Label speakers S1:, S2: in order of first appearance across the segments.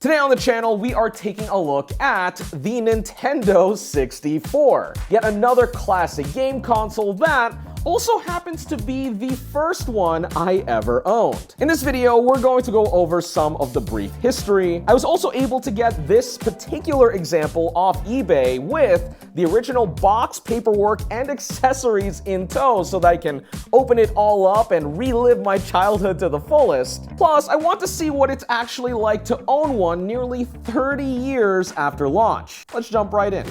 S1: Today on the channel, we are taking a look at the Nintendo 64. Yet another classic game console that also happens to be the first one I ever owned. In this video, we're going to go over some of the brief history. I was also able to get this particular example off eBay with the original box, paperwork, and accessories in tow so that I can open it all up and relive my childhood to the fullest. Plus, I want to see what it's actually like to own one nearly 30 years after launch. Let's jump right in.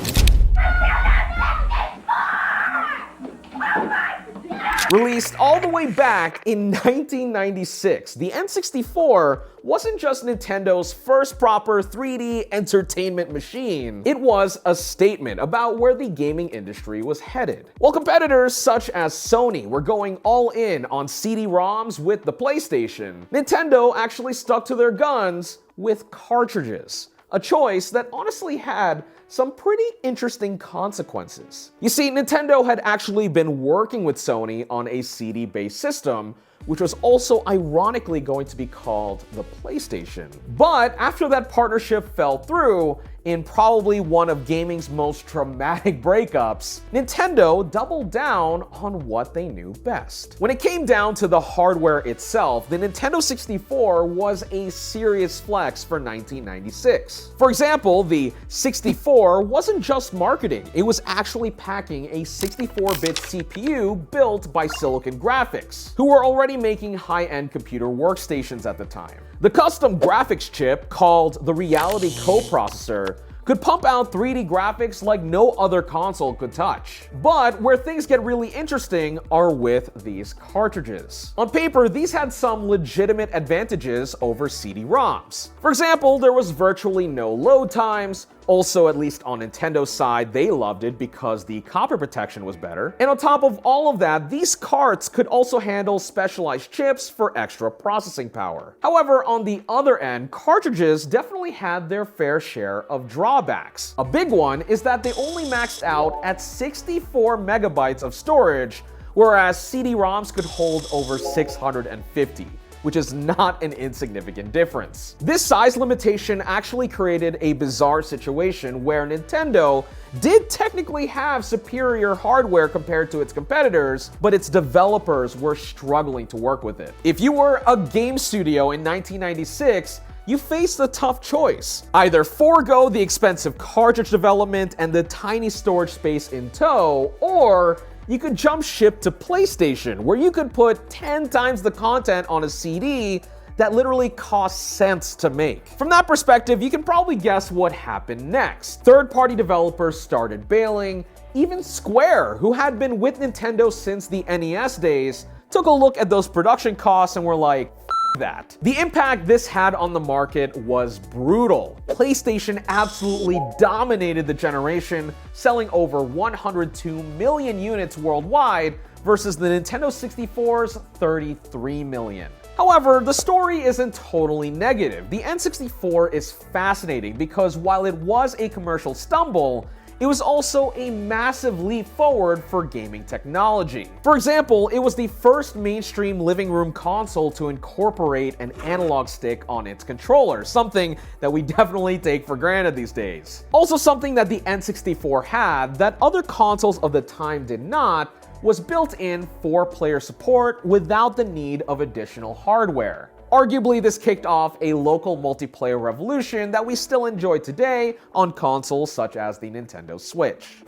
S1: Released all the way back in 1996, the N64 wasn't just Nintendo's first proper 3D entertainment machine. It was a statement about where the gaming industry was headed. While competitors such as Sony were going all in on CD-ROMs with the PlayStation, Nintendo actually stuck to their guns with cartridges. A choice that honestly had some pretty interesting consequences. You see, Nintendo had actually been working with Sony on a CD-based system, which was also ironically going to be called the PlayStation. But after that partnership fell through, in probably one of gaming's most traumatic breakups, Nintendo doubled down on what they knew best. When it came down to the hardware itself, the Nintendo 64 was a serious flex for 1996. For example, the 64 wasn't just marketing, it was actually packing a 64-bit CPU built by Silicon Graphics, who were already making high-end computer workstations at the time. The custom graphics chip, called the Reality Coprocessor, could pump out 3D graphics like no other console could touch. But where things get really interesting are with these cartridges. On paper, these had some legitimate advantages over CD-ROMs. For example, there was virtually no load times. Also, at least on Nintendo's side, they loved it because the copper protection was better. And on top of all of that, these carts could also handle specialized chips for extra processing power. However, on the other end, cartridges definitely had their fair share of drawbacks. A big one is that they only maxed out at 64 megabytes of storage, whereas CD-ROMs could hold over 650. Which is not an insignificant difference. This size limitation actually created a bizarre situation where Nintendo did technically have superior hardware compared to its competitors, but its developers were struggling to work with it. If you were a game studio in 1996, you faced a tough choice. Either forego the expensive cartridge development and the tiny storage space in tow, or you could jump ship to PlayStation, where you could put 10 times the content on a CD that literally costs cents to make. From that perspective, you can probably guess what happened next. Third-party developers started bailing. Even Square, who had been with Nintendo since the NES days, took a look at those production costs and were like, that. The impact this had on the market was brutal. PlayStation absolutely dominated the generation, selling over 102 million units worldwide versus the Nintendo 64's 33 million. However, the story isn't totally negative. The N64 is fascinating because while it was a commercial stumble, it was also a massive leap forward for gaming technology. For example, it was the first mainstream living room console to incorporate an analog stick on its controller, something that we definitely take for granted these days. Also, something that the N64 had that other consoles of the time did not was built-in 4-player support without the need of additional hardware. Arguably, this kicked off a local multiplayer revolution that we still enjoy today on consoles such as the Nintendo Switch.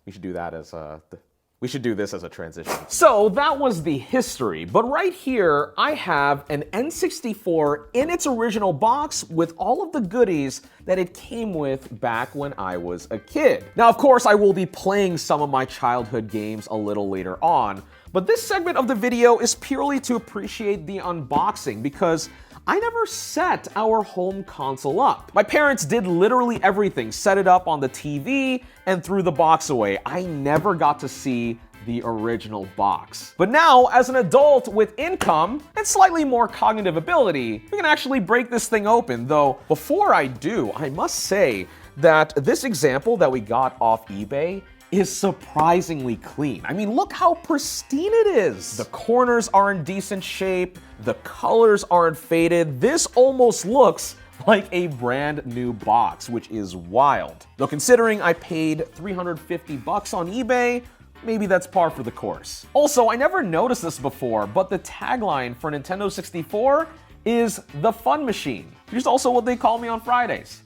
S1: We should do this as a transition. So that was the history, but right here I have an N64 in its original box with all of the goodies that it came with back when I was a kid. Now, of course, I will be playing some of my childhood games a little later on, but this segment of the video is purely to appreciate the unboxing because I never set our home console up. My parents did literally everything, set it up on the TV and threw the box away. I never got to see the original box. But now, as an adult with income and slightly more cognitive ability, we can actually break this thing open. Though, before I do, I must say that this example that we got off eBay is surprisingly clean. I mean, look how pristine it is. The corners are in decent shape, the colors aren't faded. This almost looks like a brand new box, which is wild. Though considering I paid $350 on eBay, maybe that's par for the course. Also, I never noticed this before, but the tagline for Nintendo 64 is the fun machine, which is also what they call me on Fridays.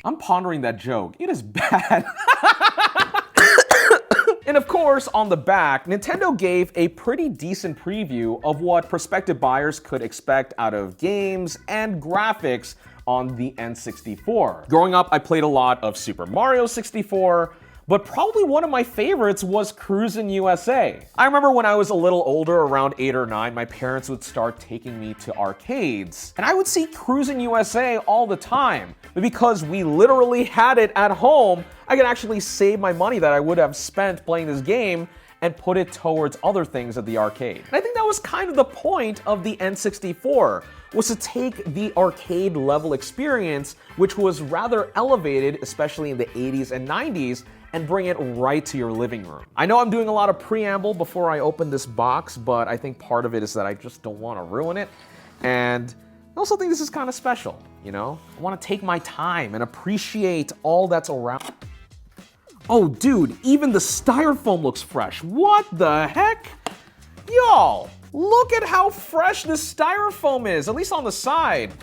S1: I'm pondering that joke. It is bad. And of course, on the back, Nintendo gave a pretty decent preview of what prospective buyers could expect out of games and graphics on the N64. Growing up, I played a lot of Super Mario 64, but probably one of my favorites was Cruisin' USA. I remember when I was a little older, around 8 or 9, my parents would start taking me to arcades, and I would see Cruisin' USA all the time. But because we literally had it at home, I could actually save my money that I would have spent playing this game and put it towards other things at the arcade. And I think that was kind of the point of the N64, was to take the arcade level experience, which was rather elevated, especially in the 80s and 90s, and bring it right to your living room. I know I'm doing a lot of preamble before I open this box, but I think part of it is that I just don't want to ruin it. And I also think this is kind of special, you know? I want to take my time and appreciate all that's around. Oh, dude, even the styrofoam looks fresh. What the heck? Y'all, look at how fresh this styrofoam is, at least on the side.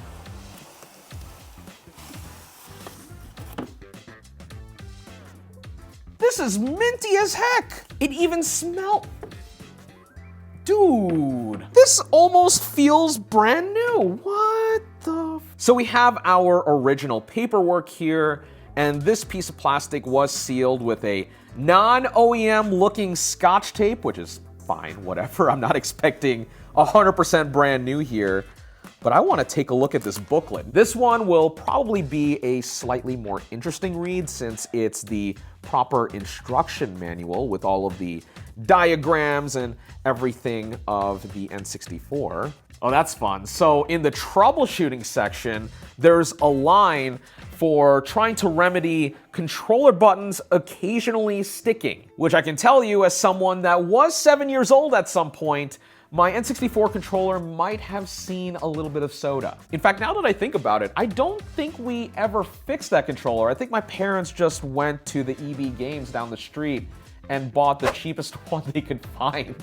S1: This is minty as heck. It even smells. Dude, this almost feels brand new. What the? So we have our original paperwork here, and this piece of plastic was sealed with a non-OEM looking Scotch tape, which is fine, whatever. I'm not expecting 100% brand new here, but I want to take a look at this booklet. This one will probably be a slightly more interesting read since it's the proper instruction manual with all of the diagrams and everything of the N64. Oh, that's fun. So in the troubleshooting section, there's a line for trying to remedy controller buttons occasionally sticking, which I can tell you as someone that was 7 years old at some point, my N64 controller might have seen a little bit of soda. In fact, now that I think about it, I don't think we ever fixed that controller. I think my parents just went to the EB Games down the street and bought the cheapest one they could find.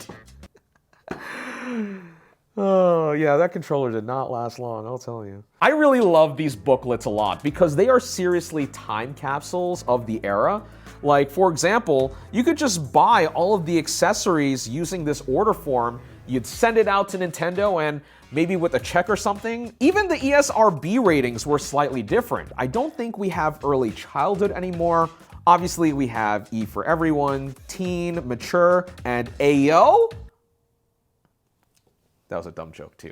S1: Oh, yeah, that controller did not last long, I'll tell you. I really love these booklets a lot because they are seriously time capsules of the era. Like, for example, you could just buy all of the accessories using this order form. You'd send it out to Nintendo and maybe with a check or something. Even the ESRB ratings were slightly different. I don't think we have early childhood anymore. Obviously, we have E for everyone, teen, mature, and AO. That was a dumb joke too.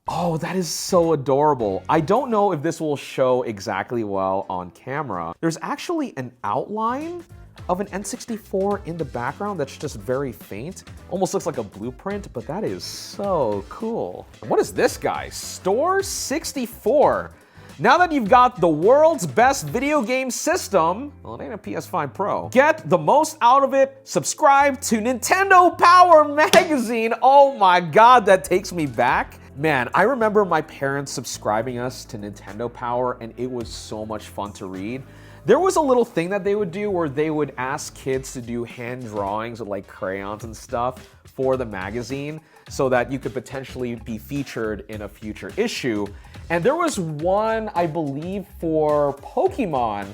S1: Oh, that is so adorable. I don't know if this will show exactly well on camera. There's actually an outline of an N64 in the background that's just very faint. Almost looks like a blueprint, but that is so cool. What is this guy? Store 64. Now that you've got the world's best video game system, well, it ain't a PS5 Pro. Get the most out of it. Subscribe to Nintendo Power Magazine. Oh my God, that takes me back. Man, I remember my parents subscribing us to Nintendo Power, and it was so much fun to read. There was a little thing that they would do where they would ask kids to do hand drawings with like crayons and stuff for the magazine so that you could potentially be featured in a future issue. And there was one, I believe, for Pokemon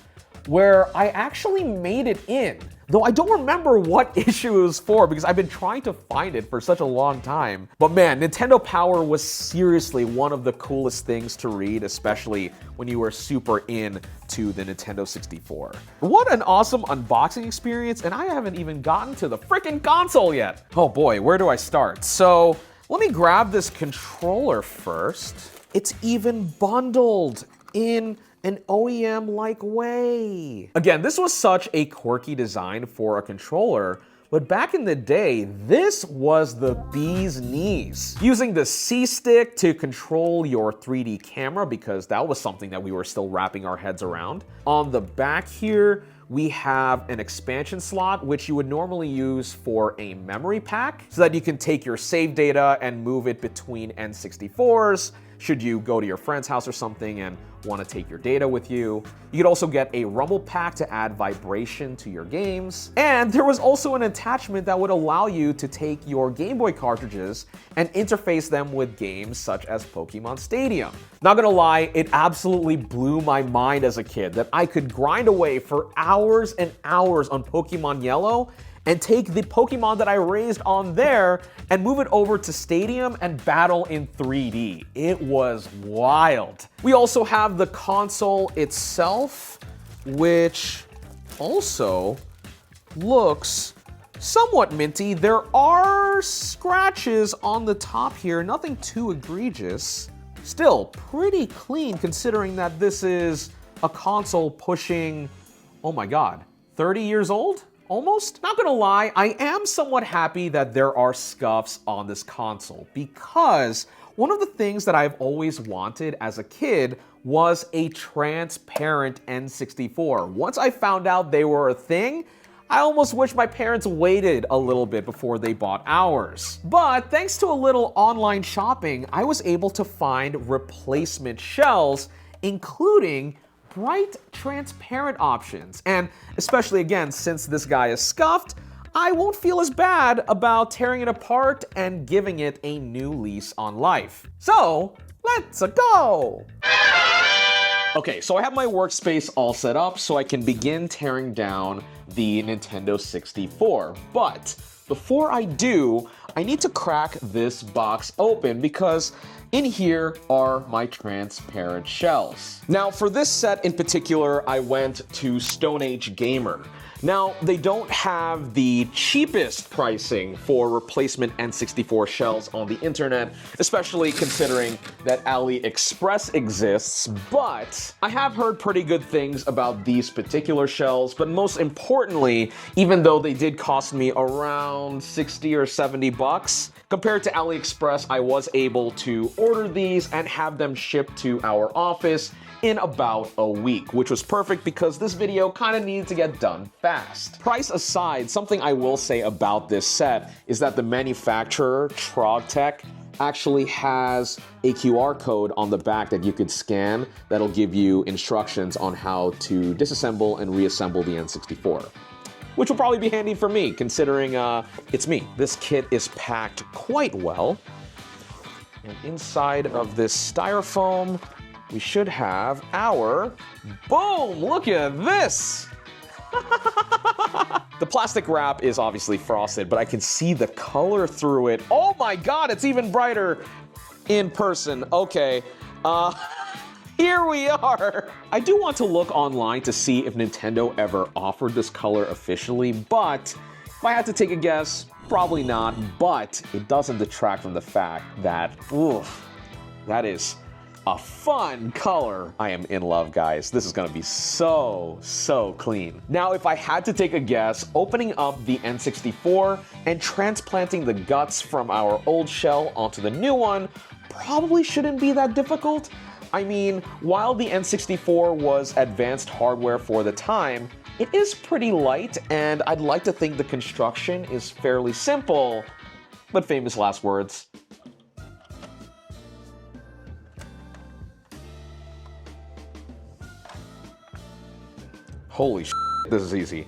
S1: where I actually made it in. Though I don't remember what issue it was for because I've been trying to find it for such a long time. But man, Nintendo Power was seriously one of the coolest things to read, especially when you were super into the Nintendo 64. What an awesome unboxing experience, and I haven't even gotten to the freaking console yet. Oh boy, where do I start? So let me grab this controller first. It's even bundled in an OEM-like way. Again, this was such a quirky design for a controller, But back in the day, this was the bee's knees. Using the C-stick to control your 3D camera, because that was something that we were still wrapping our heads around. On the back here, we have an expansion slot, which you would normally use for a memory pack, so that you can take your save data and move it between N64s, should you go to your friend's house or something and want to take your data with you. You could also get a rumble pack to add vibration to your games. And there was also an attachment that would allow you to take your Game Boy cartridges and interface them with games such as Pokemon Stadium. Not gonna lie, it absolutely blew my mind as a kid that I could grind away for hours and hours on Pokemon Yellow and take the Pokemon that I raised on there and move it over to Stadium and battle in 3D. It was wild. We also have the console itself, which also looks somewhat minty. There are scratches on the top here, nothing too egregious. Still pretty clean considering that this is a console pushing, oh my god, 30 years old? Almost? Not gonna lie, I am somewhat happy that there are scuffs on this console, because one of the things that I've always wanted as a kid was a transparent N64. Once I found out they were a thing, I almost wish my parents waited a little bit before they bought ours. But thanks to a little online shopping, I was able to find replacement shells, including bright, transparent options. And especially again, since this guy is scuffed, I won't feel as bad about tearing it apart and giving it a new lease on life. So, let's go! Okay, so I have my workspace all set up so I can begin tearing down the Nintendo 64. But before I do, I need to crack this box open because in here are my transparent shells. Now, for this set in particular, I went to Stone Age Gamer. Now, they don't have the cheapest pricing for replacement N64 shells on the internet, especially considering that AliExpress exists, but I have heard pretty good things about these particular shells, but most importantly, even though they did cost me around 60 or 70 bucks, compared to AliExpress, I was able to order these and have them shipped to our office in about a week, which was perfect because this video kind of needed to get done fast. Price aside, something I will say about this set is that the manufacturer, Tech, actually has a QR code on the back that you could scan that'll give you instructions on how to disassemble and reassemble the N64. Which will probably be handy for me, considering it's me. This kit is packed quite well. And inside of this styrofoam, we should have our, boom, look at this! The plastic wrap is obviously frosted, but I can see the color through it. Oh my god, it's even brighter in person. Okay, here we are. I do want to look online to see if Nintendo ever offered this color officially, but if I had to take a guess, probably not, but it doesn't detract from the fact that, oof, that is a fun color. I am in love, guys. This is gonna be so clean. Now, if I had to take a guess, opening up the N64 and transplanting the guts from our old shell onto the new one probably shouldn't be that difficult. I mean, while the N64 was advanced hardware for the time, it is pretty light, and I'd like to think the construction is fairly simple, but famous last words. Holy shit, this is easy.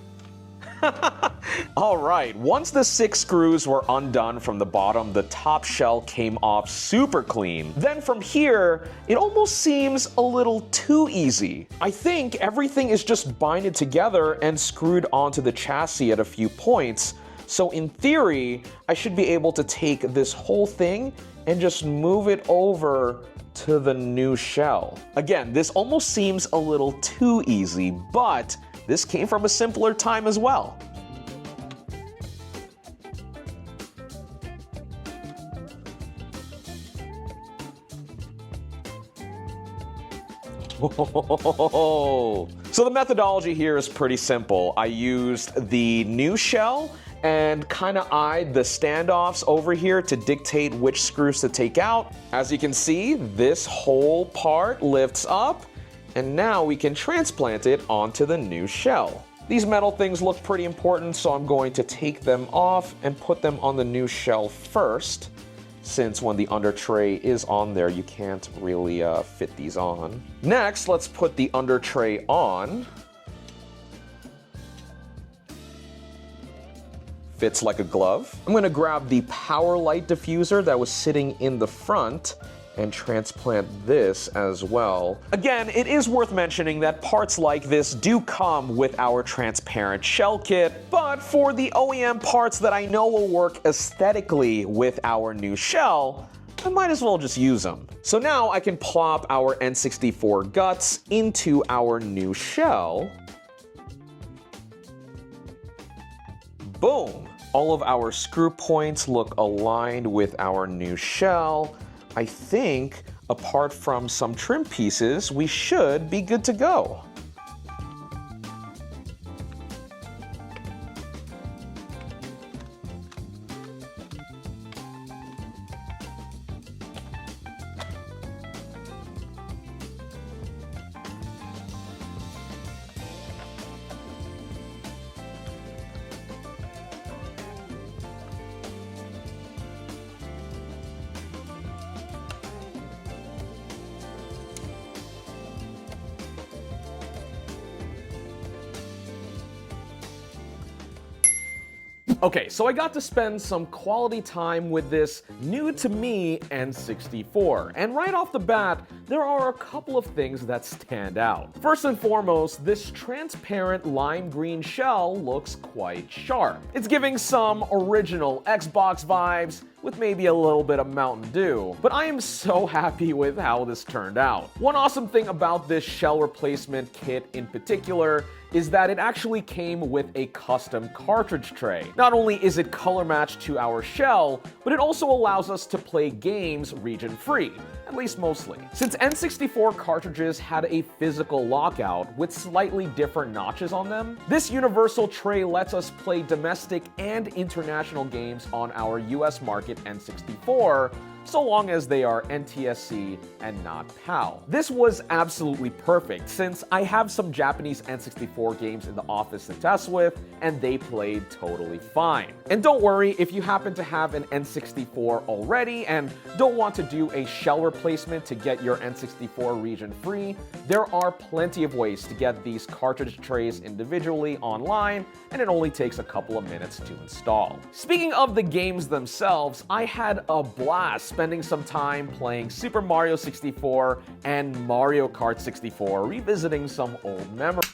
S1: All right, once the 6 screws were undone from the bottom, the top shell came off super clean. Then from here, it almost seems a little too easy. I think everything is just binded together and screwed onto the chassis at a few points. So in theory, I should be able to take this whole thing and just move it over to the new shell. Again, this almost seems a little too easy, but this came from a simpler time as well. So the methodology here is pretty simple. I used the new shell and kind of eyed the standoffs over here to dictate which screws to take out. As you can see, this whole part lifts up, and now we can transplant it onto the new shell. These metal things look pretty important, so I'm going to take them off and put them on the new shell first, since when the under tray is on there, you can't really fit these on. Next, let's put the under tray on. Fits like a glove. I'm gonna grab the power light diffuser that was sitting in the front and transplant this as well. Again, it is worth mentioning that parts like this do come with our transparent shell kit, but for the OEM parts that I know will work aesthetically with our new shell, I might as well just use them. So now I can plop our N64 guts into our new shell. Boom! All of our screw points look aligned with our new shell. I think, apart from some trim pieces, we should be good to go.
S2: Okay, so I got to spend some quality time with this new-to-me N64, and right off the bat, there are a couple of things that stand out. First and foremost, this transparent lime green shell looks quite sharp. It's giving some original Xbox vibes, with maybe a little bit of Mountain Dew, but I am so happy with how this turned out. One awesome thing about this shell replacement kit in particular is that it actually came with a custom cartridge tray. Not only is it color matched to our shell, but it also allows us to play games region-free, at least mostly. Since N64 cartridges had a physical lockout with slightly different notches on them, this universal tray lets us play domestic and international games on our US market N64, so long as they are NTSC and not PAL. This was absolutely perfect, since I have some Japanese N64 games in the office to test with, and they played totally fine. And don't worry, if you happen to have an N64 already and don't want to do a shell replacement to get your N64 region free, there are plenty of ways to get these cartridge trays individually online, and it only takes a couple of minutes to install. Speaking of the games themselves, I had a blast spending some time playing Super Mario 64 and Mario Kart 64, revisiting some old memories.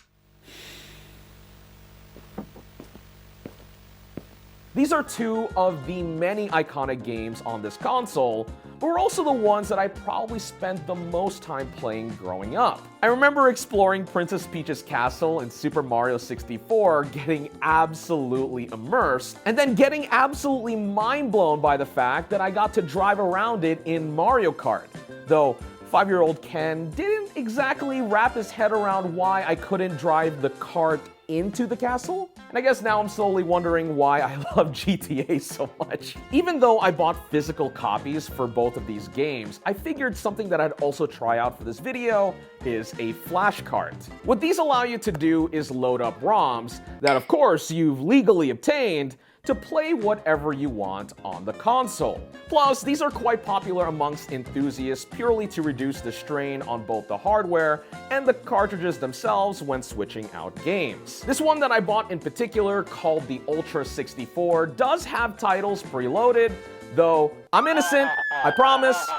S2: These are two of the many iconic games on this console, but were also the ones that I probably spent the most time playing growing up. I remember exploring Princess Peach's castle in Super Mario 64, getting absolutely immersed, and then getting absolutely mind-blown by the fact that I got to drive around it in Mario Kart. Though 5-year-old Ken didn't exactly wrap his head around why I couldn't drive the cart into the castle. And I guess now I'm slowly wondering why I love GTA so much. Even though I bought physical copies for both of these games, I figured something that I'd also try out for this video is a flash cart. What these allow you to do is load up ROMs that, of course, you've legally obtained to play whatever you want on the console. Plus, these are quite popular amongst enthusiasts purely to reduce the strain on both the hardware and the cartridges themselves when switching out games. This one that I bought in particular, called the Ultra 64, does have titles preloaded, though I'm innocent, I promise.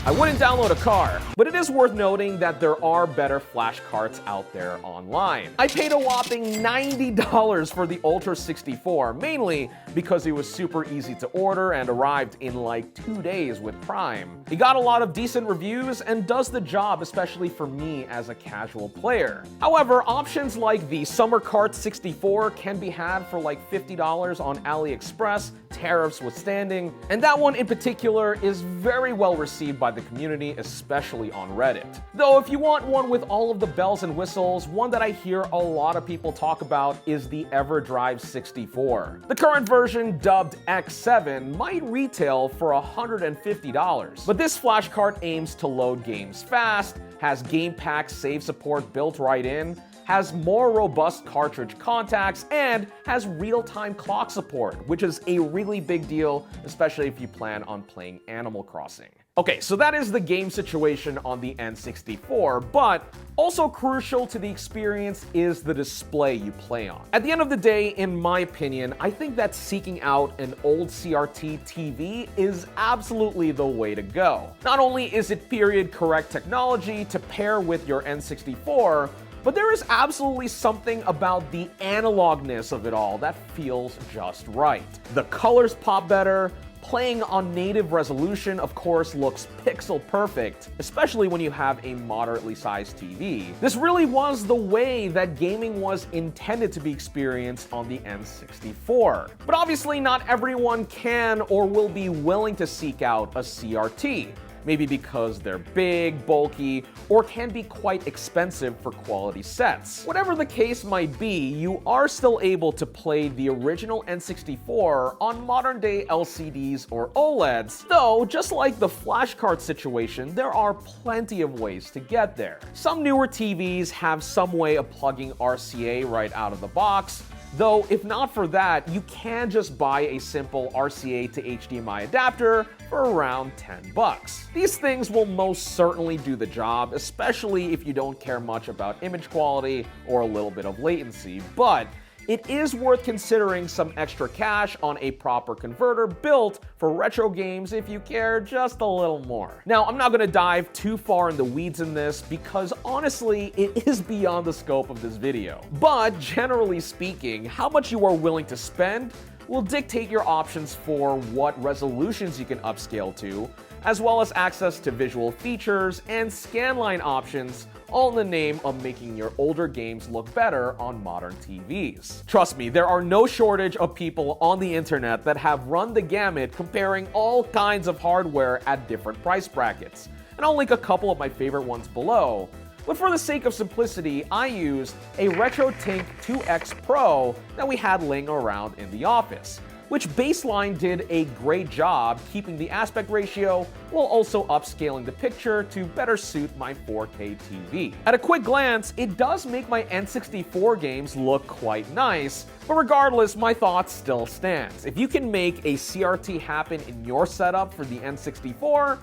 S2: I wouldn't download a car, but it is worth noting that there are better flash carts out there online. I paid a whopping $90 for the Ultra 64, mainly because it was super easy to order and arrived in like 2 days with Prime. It got a lot of decent reviews and does the job, especially for me as a casual player. However, options like the Summer Kart 64 can be had for like $50 on AliExpress, tariffs withstanding, and that one in particular is very well received by inside the community, especially on Reddit. Though if you want one with all of the bells and whistles, one that I hear a lot of people talk about is the EverDrive 64. The current version, dubbed X7, might retail for $150, but this flash card aims to load games fast, has Game Pack save support built right in, has more robust cartridge contacts, and has real-time clock support, which is a really big deal, especially if you plan on playing Animal Crossing. Okay, so that is the game situation on the N64, but also crucial to the experience is the display you play on. At the end of the day, in my opinion, I think that seeking out an old CRT TV is absolutely the way to go. Not only is it period-correct technology to pair with your N64, but there is absolutely something about the analogness of it all that feels just right. The colors pop better. Playing on native resolution, of course, looks pixel perfect, especially when you have a moderately sized TV. This really was the way that gaming was intended to be experienced on the N64. But obviously not everyone can or will be willing to seek out a CRT. Maybe because they're big, bulky, or can be quite expensive for quality sets. Whatever the case might be, you are still able to play the original N64 on modern-day LCDs or OLEDs, though just like the flashcard situation, there are plenty of ways to get there. Some newer TVs have some way of plugging RCA right out of the box, though if not for that, you can just buy a simple RCA to HDMI adapter for around $10. These things will most certainly do the job, especially if you don't care much about image quality or a little bit of latency, but it is worth considering some extra cash on a proper converter built for retro games if you care just a little more. Now, I'm not going to dive too far in the weeds in this because honestly, it is beyond the scope of this video. But generally speaking, how much you are willing to spend will dictate your options for what resolutions you can upscale to, as well as access to visual features and scanline options, all in the name of making your older games look better on modern TVs. Trust me, there are no shortage of people on the internet that have run the gamut comparing all kinds of hardware at different price brackets, and I'll link a couple of my favorite ones below. But for the sake of simplicity, I used a Retrotink 2X Pro that we had laying around in the office, which baseline did a great job keeping the aspect ratio while also upscaling the picture to better suit my 4K TV. At a quick glance, it does make my N64 games look quite nice, but regardless, my thought still stands. If you can make a CRT happen in your setup for the N64,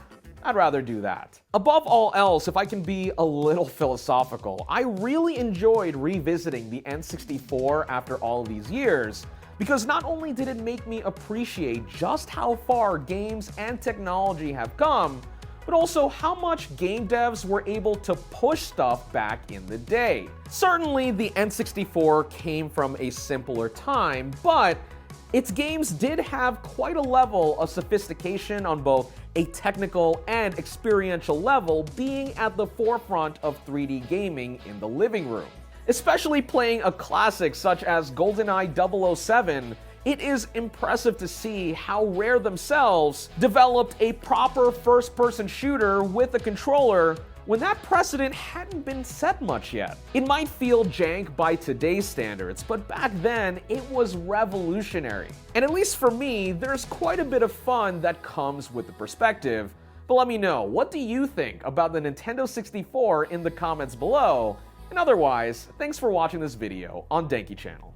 S2: I'd rather do that. Above all else, if I can be a little philosophical, I really enjoyed revisiting the N64 after all these years, because not only did it make me appreciate just how far games and technology have come, but also how much game devs were able to push stuff back in the day. Certainly, the N64 came from a simpler time, but its games did have quite a level of sophistication on both a technical and experiential level, being at the forefront of 3D gaming in the living room. Especially playing a classic such as GoldenEye 007, it is impressive to see how Rare themselves developed a proper first-person shooter with a controller when that precedent hadn't been set much yet. It might feel jank by today's standards, but back then it was revolutionary. And at least for me, there's quite a bit of fun that comes with the perspective. But let me know, what do you think about the Nintendo 64 in the comments below? And otherwise, thanks for watching this video on Denki Channel.